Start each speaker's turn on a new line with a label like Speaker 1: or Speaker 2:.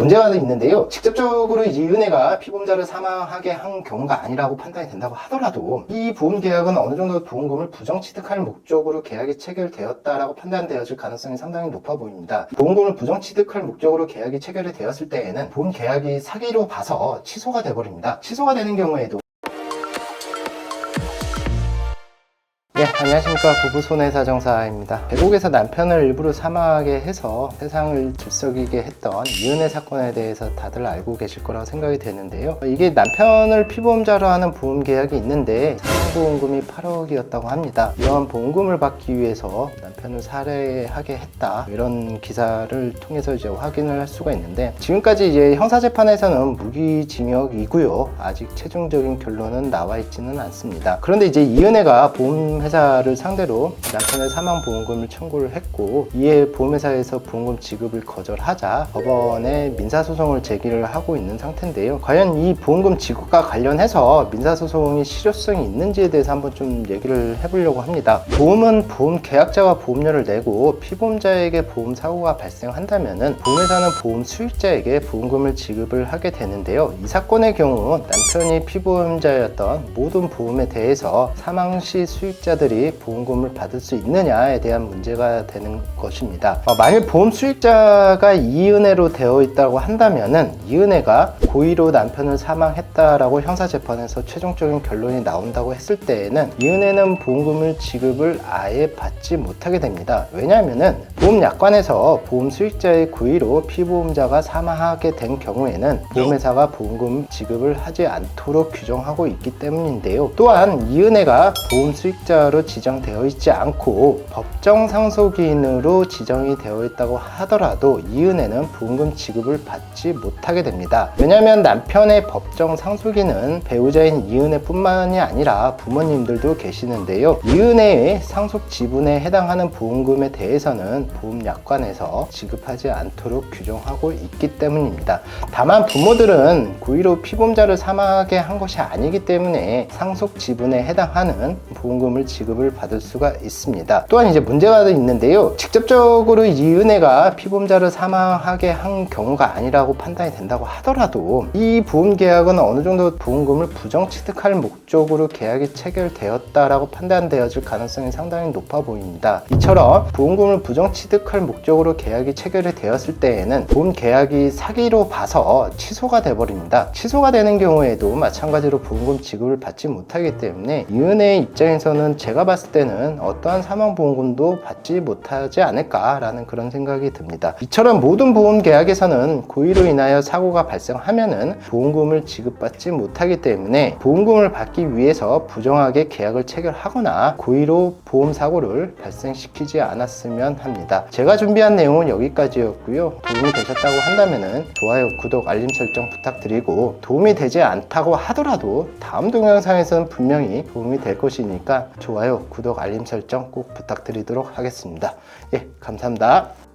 Speaker 1: 문제가 있는데요. 직접적으로 이은혜가 피보험자를 사망하게 한 경우가 아니라고 판단이 된다고 하더라도 이 보험 계약은 어느 정도 보험금을 부정 취득할 목적으로 계약이 체결되었다라고 판단되어질 가능성이 상당히 높아 보입니다. 보험금을 부정 취득할 목적으로 계약이 체결이 되었을 때에는 보험 계약이 사기로 봐서 취소가 돼버립니다. 취소가 되는 경우에도 네, 안녕하십니까. 부부 손해사정사입니다. 계곡에서 남편을 일부러 사망하게 해서 세상을 들썩이게 했던 이은혜 사건에 대해서 다들 알고 계실 거라고 생각이 되는데요. 이게 남편을 피보험자로 하는 보험계약이 있는데 사망보험금이 8억이었다고 합니다. 이러한 보험금을 받기 위해서 남편을 살해하게 했다, 이런 기사를 통해서 이제 확인을 할 수가 있는데, 지금까지 이제 형사재판에서는 무기징역이고요. 아직 최종적인 결론은 나와 있지는 않습니다. 그런데 이제 이은혜가 보험회사를 상대로 남편의 사망보험금을 청구를 했고, 이에 보험회사에서 보험금 지급을 거절하자 법원에 민사소송을 제기를 하고 있는 상태인데요. 과연 이 보험금 지급과 관련해서 민사소송이 실효성이 있는지에 대해서 한번 좀 얘기를 해보려고 합니다. 보험은 보험계약자가 보험료를 내고 피보험자에게 보험사고가 발생한다면 보험회사는 보험 수익자에게 보험금을 지급을 하게 되는데요. 이 사건의 경우 남편이 피보험자였던 모든 보험에 대해서 사망 시 수익자들이 보험금을 받을 수 있느냐에 대한 문제가 되는 것입니다. 만일 보험 수익자가 이은혜로 되어 있다고 한다면은 이은혜가 고의로 남편을 사망했다라고 형사재판에서 최종적인 결론이 나온다고 했을 때에는 이은혜는 보험금을 지급을 아예 받지 못하게 됩니다. 왜냐하면은 보험약관에서 보험 수익자의 고의로 피보험자가 사망하게 된 경우에는 보험회사가 보험금 지급을 하지 않도록 규정하고 있기 때문인데요. 또한 이은혜가 보험 수익자로 지정되어 있지 않고 법정 상속인으로 지정이 되어 있다고 하더라도 이은혜는 보험금 지급을 받지 못하게 됩니다. 왜냐하면 남편의 법정 상속인은 배우자인 이은혜뿐만이 아니라 부모님들도 계시는데요. 이은혜의 상속 지분에 해당하는 보험금에 대해서는 보험약관에서 지급하지 않도록 규정하고 있기 때문입니다. 다만 부모들은 고의로 피보험자를 사망하게 한 것이 아니기 때문에 상속 지분에 해당하는 보험금을 지급을 받을 수가 있습니다. 또한 이제 문제가 있는데요. 직접적으로 이은혜가 피보험자를 사망하게 한 경우가 아니라고 판단이 된다고 하더라도 이 보험계약은 어느 정도 보험금을 부정 취득할 목적으로 계약이 체결되었다라고 판단되어질 가능성이 상당히 높아 보입니다. 이처럼 보험금을 부정 취득할 목적으로 계약이 체결이 되었을 때에는 보험계약이 사기로 봐서 취소가 돼버립니다. 취소가 되는 경우에도 마찬가지로 보험금 지급을 받지 못하기 때문에 이은혜의 입장에서는 제가 봤을 때는 어떠한 사망보험금도 받지 못하지 않을까라는 그런 생각이 듭니다. 이처럼 모든 보험계약에서는 고의로 인하여 사고가 발생하면은 보험금을 지급받지 못하기 때문에 보험금을 받기 위해서 부정하게 계약을 체결하거나 고의로 보험사고를 발생시키지 않았으면 합니다. 제가 준비한 내용은 여기까지였고요. 도움이 되셨다고 한다면 좋아요, 구독, 알림 설정 부탁드리고, 도움이 되지 않다고 하더라도 다음 동영상에서는 분명히 도움이 될 것이니까 좋아요, 구독, 알림 설정 꼭 부탁드리도록 하겠습니다. 예, 감사합니다.